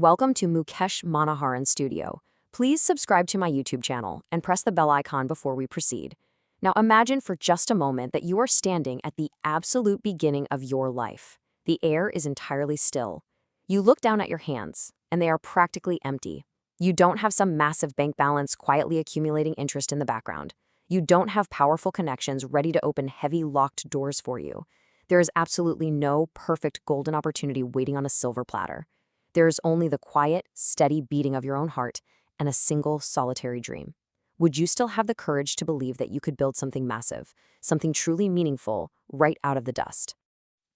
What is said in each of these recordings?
welcome to Mukesh Manoharan Studio. Please subscribe to my YouTube channel and press the bell icon before we proceed. Now imagine for just a moment that you are standing at the absolute beginning of your life. The air is entirely still. You look down at your hands, and they are practically empty. You don't have some massive bank balance quietly accumulating interest in the background. You don't have powerful connections ready to open heavy locked doors for you. There is absolutely no perfect golden opportunity waiting on a silver platter. There is only the quiet, steady beating of your own heart and a single solitary dream. Would you still have the courage to believe that you could build something massive, something truly meaningful, right out of the dust?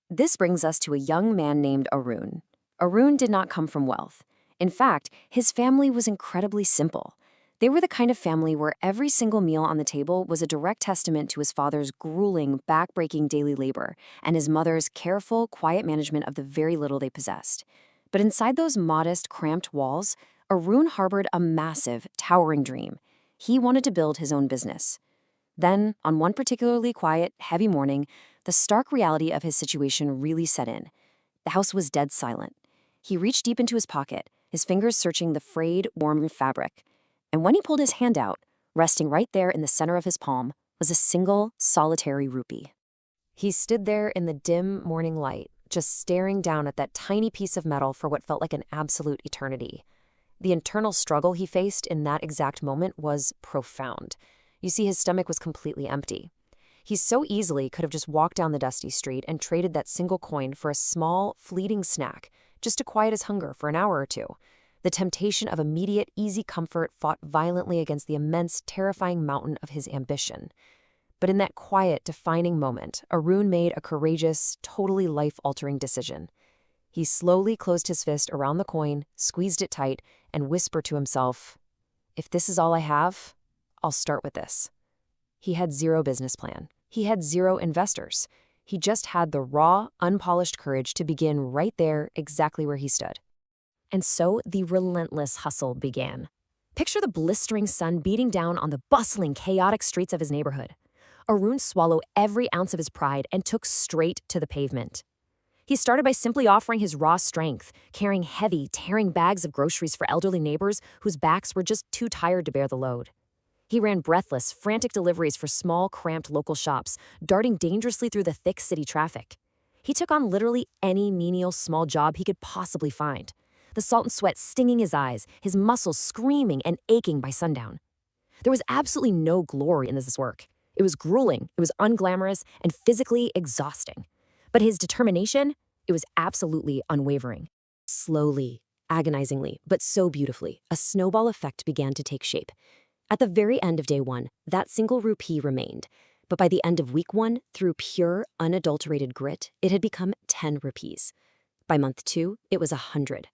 This brings us to a young man named Arun. Arun did not come from wealth. In fact, his family was incredibly simple. They were the kind of family where every single meal on the table was a direct testament to his father's grueling, back-breaking daily labor and his mother's careful, quiet management of the very little they possessed. But inside those modest, cramped walls, Arun harbored a massive, towering dream. He wanted to build his own business. Then, on one particularly quiet, heavy morning, the stark reality of his situation really set in. The house was dead silent. He reached deep into his pocket, his fingers searching the frayed, warm fabric. And when he pulled his hand out, resting right there in the center of his palm, was a single, solitary rupee. He stood there in the dim morning light, just staring down at that tiny piece of metal for what felt like an absolute eternity. The internal struggle he faced in that exact moment was profound. You see, his stomach was completely empty. He so easily could have just walked down the dusty street and traded that single coin for a small, fleeting snack, just to quiet his hunger for an hour or two. The temptation of immediate, easy comfort fought violently against the immense, terrifying mountain of his ambition. But in that quiet, defining moment, Arun made a courageous, totally life-altering decision. He slowly closed his fist around the coin, squeezed it tight, and whispered to himself, "If this is all I have, I'll start with this." He had zero business plan. He had zero investors. He just had the raw, unpolished courage to begin right there, exactly where he stood. And so the relentless hustle began. Picture the blistering sun beating down on the bustling, chaotic streets of his neighborhood. Arun swallowed every ounce of his pride and took straight to the pavement. He started by simply offering his raw strength, carrying heavy, tearing bags of groceries for elderly neighbors whose backs were just too tired to bear the load. He ran breathless, frantic deliveries for small, cramped local shops, darting dangerously through the thick city traffic. He took on literally any menial small job he could possibly find, the salt and sweat stinging his eyes, his muscles screaming and aching by sundown. There was absolutely no glory in this work. It was grueling, it was unglamorous, and physically exhausting. But his determination, it was absolutely unwavering. Slowly, agonizingly, but so beautifully, a snowball effect began to take shape. At the very end of day one, that single rupee remained. But by the end of week one, through pure, unadulterated grit, it had become 10 rupees. By month two, it was 100.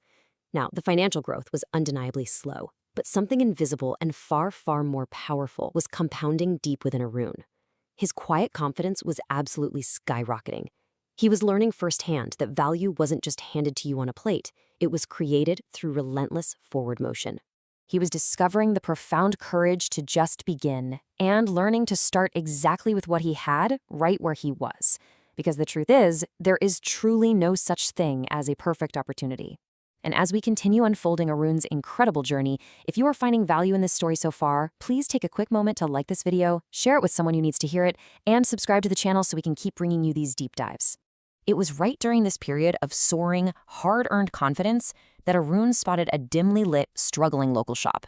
Now, the financial growth was undeniably slow, but something invisible and far, far more powerful was compounding deep within Arun. His quiet confidence was absolutely skyrocketing. He was learning firsthand that value wasn't just handed to you on a plate, it was created through relentless forward motion. He was discovering the profound courage to just begin and learning to start exactly with what he had right where he was. Because the truth is, there is truly no such thing as a perfect opportunity. And as we continue unfolding Arun's incredible journey, if you are finding value in this story so far, please take a quick moment to like this video, share it with someone who needs to hear it, and subscribe to the channel so we can keep bringing you these deep dives. It was right during this period of soaring, hard-earned confidence that Arun spotted a dimly lit, struggling local shop.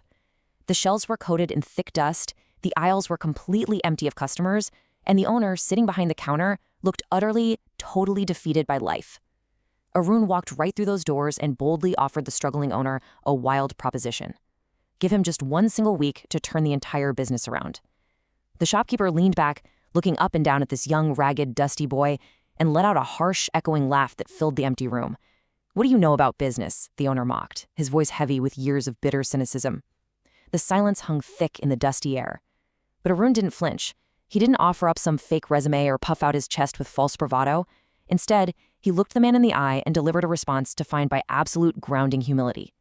The shelves were coated in thick dust, the aisles were completely empty of customers, and the owner, sitting behind the counter, looked utterly, totally defeated by life. Arun walked right through those doors and boldly offered the struggling owner a wild proposition. Give him just one single week to turn the entire business around. The shopkeeper leaned back, looking up and down at this young, ragged, dusty boy, and let out a harsh, echoing laugh that filled the empty room. "What do you know about business?" the owner mocked, his voice heavy with years of bitter cynicism. The silence hung thick in the dusty air. But Arun didn't flinch. He didn't offer up some fake resume or puff out his chest with false bravado. Instead, he looked the man in the eye and delivered a response defined by absolute grounding humility.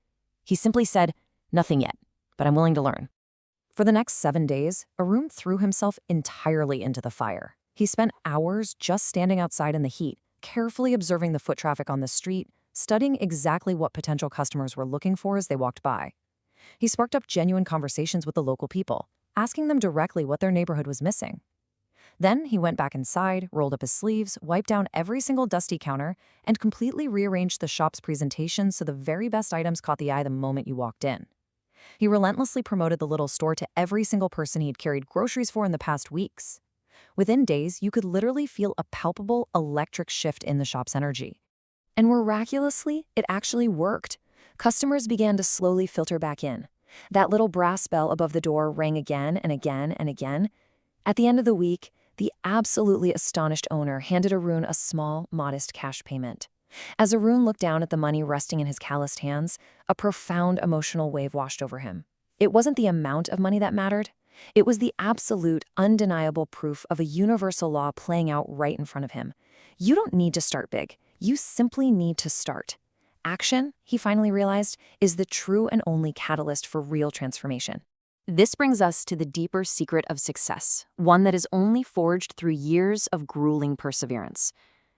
He simply said, "Nothing yet, but I'm willing to learn." For the next 7 days, Arun threw himself entirely into the fire. He spent hours just standing outside in the heat, carefully observing the foot traffic on the street, studying exactly what potential customers were looking for as they walked by. He sparked up genuine conversations with the local people, asking them directly what their neighborhood was missing. Then he went back inside, rolled up his sleeves, wiped down every single dusty counter, and completely rearranged the shop's presentation so the very best items caught the eye the moment you walked in. He relentlessly promoted the little store to every single person he'd carried groceries for in the past weeks. Within days, you could literally feel a palpable electric shift in the shop's energy. And miraculously, it actually worked. Customers began to slowly filter back in. That little brass bell above the door rang again and again and again. At the end of the week, the absolutely astonished owner handed Arun a small, modest cash payment. As Arun looked down at the money resting in his calloused hands, a profound emotional wave washed over him. It wasn't the amount of money that mattered. It was the absolute, undeniable proof of a universal law playing out right in front of him. You don't need to start big. You simply need to start. Action, he finally realized, is the true and only catalyst for real transformation. This brings us to the deeper secret of success, one that is only forged through years of grueling perseverance.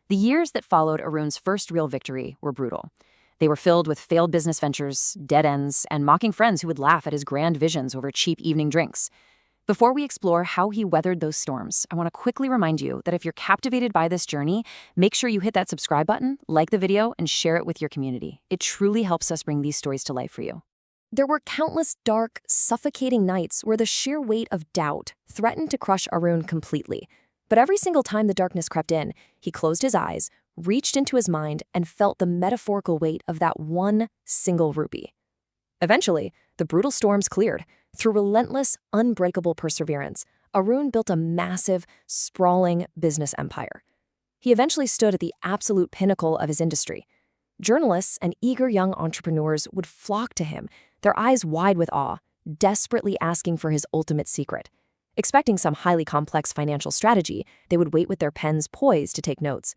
The years that followed Arun's first real victory were brutal. They were filled with failed business ventures, dead ends, and mocking friends who would laugh at his grand visions over cheap evening drinks. Before we explore how he weathered those storms, I want to quickly remind you that if you're captivated by this journey, make sure you hit that subscribe button, like the video, and share it with your community. It truly helps us bring these stories to life for you. There were countless dark, suffocating nights where the sheer weight of doubt threatened to crush Arun completely. But every single time the darkness crept in, he closed his eyes, reached into his mind, and felt the metaphorical weight of that one single rupee. Eventually, the brutal storms cleared. Through relentless, unbreakable perseverance, Arun built a massive, sprawling business empire. He eventually stood at the absolute pinnacle of his industry. Journalists and eager young entrepreneurs would flock to him, their eyes wide with awe, desperately asking for his ultimate secret. Expecting some highly complex financial strategy, they would wait with their pens poised to take notes.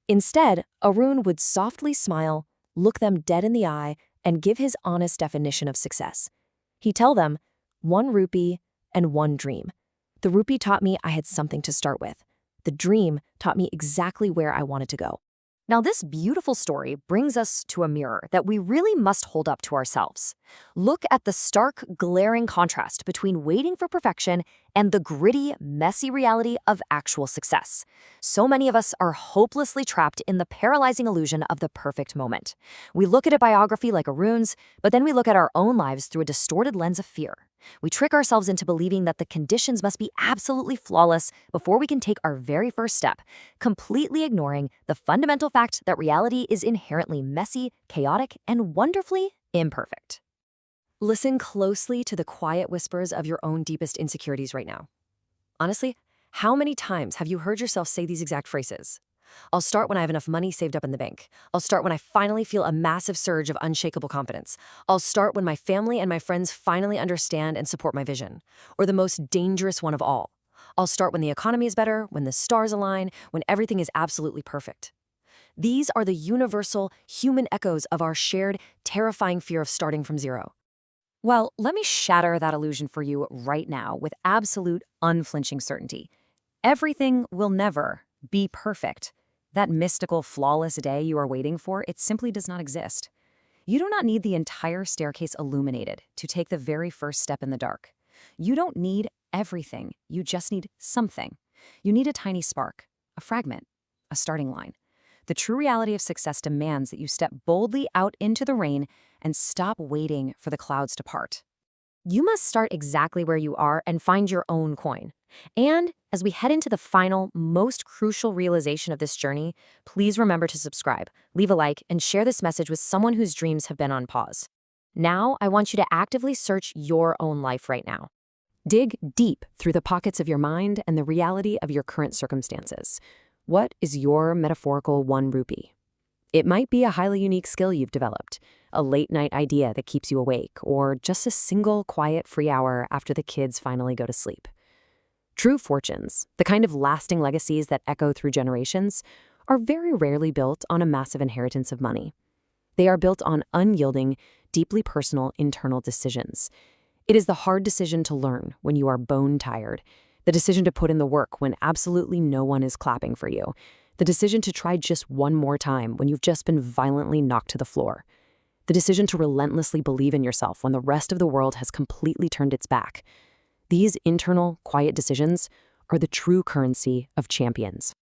Instead, Arun would softly smile, look them dead in the eye, and give his honest definition of success. He'd tell them, 1 rupee and 1 dream. The rupee taught me I had something to start with. The dream taught me exactly where I wanted to go. Now, this beautiful story brings us to a mirror that we really must hold up to ourselves. Look at the stark, glaring contrast between waiting for perfection and the gritty, messy reality of actual success. So many of us are hopelessly trapped in the paralyzing illusion of the perfect moment. We look at a biography like Arun's, but then we look at our own lives through a distorted lens of fear. We trick ourselves into believing that the conditions must be absolutely flawless before we can take our very first step, completely ignoring the fundamental fact that reality is inherently messy, chaotic, and wonderfully imperfect. Listen closely to the quiet whispers of your own deepest insecurities right now. Honestly, how many times have you heard yourself say these exact phrases? I'll start when I have enough money saved up in the bank. I'll start when I finally feel a massive surge of unshakable confidence. I'll start when my family and my friends finally understand and support my vision. Or the most dangerous one of all. I'll start when the economy is better, when the stars align, when everything is absolutely perfect. These are the universal, human echoes of our shared, terrifying fear of starting from zero. Well, let me shatter that illusion for you right now with absolute, unflinching certainty. Everything will never be perfect. That mystical, flawless day you are waiting for, it simply does not exist. You do not need the entire staircase illuminated to take the very first step in the dark. You don't need everything. You just need something. You need a tiny spark, a fragment, a starting line. The true reality of success demands that you step boldly out into the rain and stop waiting for the clouds to part. You must start exactly where you are and find your own coin. And as we head into the final, most crucial realization of this journey, please remember to subscribe, leave a like, and share this message with someone whose dreams have been on pause. Now, I want you to actively search your own life right now. Dig deep through the pockets of your mind and the reality of your current circumstances. What is your metaphorical 1 rupee? It might be a highly unique skill you've developed, a late-night idea that keeps you awake, or just a single quiet free hour after the kids finally go to sleep. True fortunes, the kind of lasting legacies that echo through generations, are very rarely built on a massive inheritance of money. They are built on unyielding, deeply personal internal decisions. It is the hard decision to learn when you are bone tired, the decision to put in the work when absolutely no one is clapping for you, The decision to try just one more time when you've just been violently knocked to the floor. The decision to relentlessly believe in yourself when the rest of the world has completely turned its back. These internal, quiet decisions are the true currency of champions.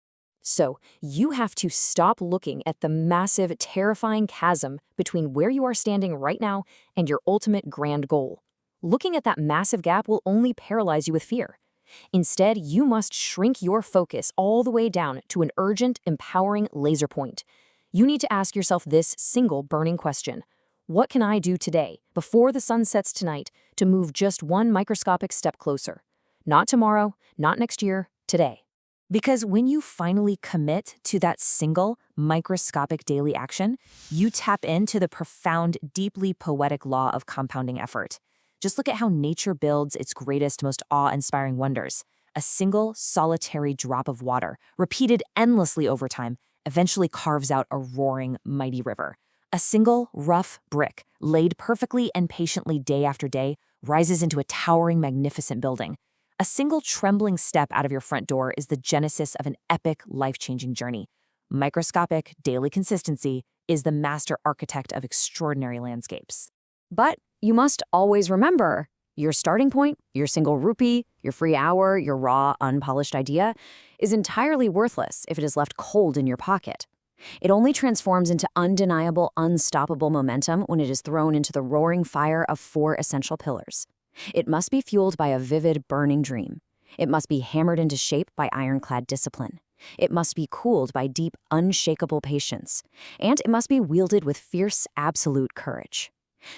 So, you have to stop looking at the massive, terrifying chasm between where you are standing right now and your ultimate grand goal. Looking at that massive gap will only paralyze you with fear. Instead, you must shrink your focus all the way down to an urgent, empowering laser point. You need to ask yourself this single burning question. What can I do today, before the sun sets tonight, to move just one microscopic step closer? Not tomorrow, not next year, today. Because when you finally commit to that single, microscopic daily action, you tap into the profound, deeply poetic law of compounding effort. Just look at how nature builds its greatest, most awe-inspiring wonders. A single, solitary drop of water, repeated endlessly over time, eventually carves out a roaring, mighty river. A single, rough brick, laid perfectly and patiently day after day, rises into a towering, magnificent building. A single trembling step out of your front door is the genesis of an epic, life-changing journey. Microscopic, daily consistency is the master architect of extraordinary landscapes. But you must always remember, your starting point, your single rupee, your free hour, your raw, unpolished idea, is entirely worthless if it is left cold in your pocket. It only transforms into undeniable, unstoppable momentum when it is thrown into the roaring fire of 4 essential pillars. It must be fueled by a vivid, burning dream. It must be hammered into shape by ironclad discipline. It must be cooled by deep, unshakable patience. And it must be wielded with fierce, absolute courage.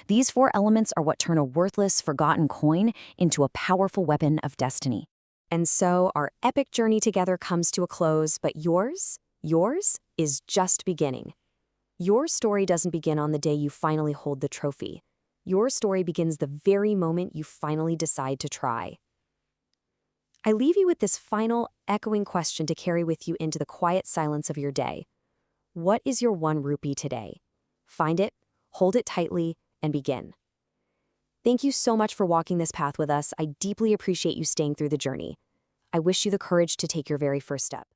These 4 elements are what turn a worthless, forgotten coin into a powerful weapon of destiny. And so our epic journey together comes to a close, but yours is just beginning. Your story doesn't begin on the day you finally hold the trophy. Your story begins the very moment you finally decide to try. I leave you with this final, echoing question to carry with you into the quiet silence of your day. What is your 1 rupee today? Find it, hold it tightly, and begin. Thank you so much for walking this path with us. I deeply appreciate you staying through the journey. I wish you the courage to take your very first step.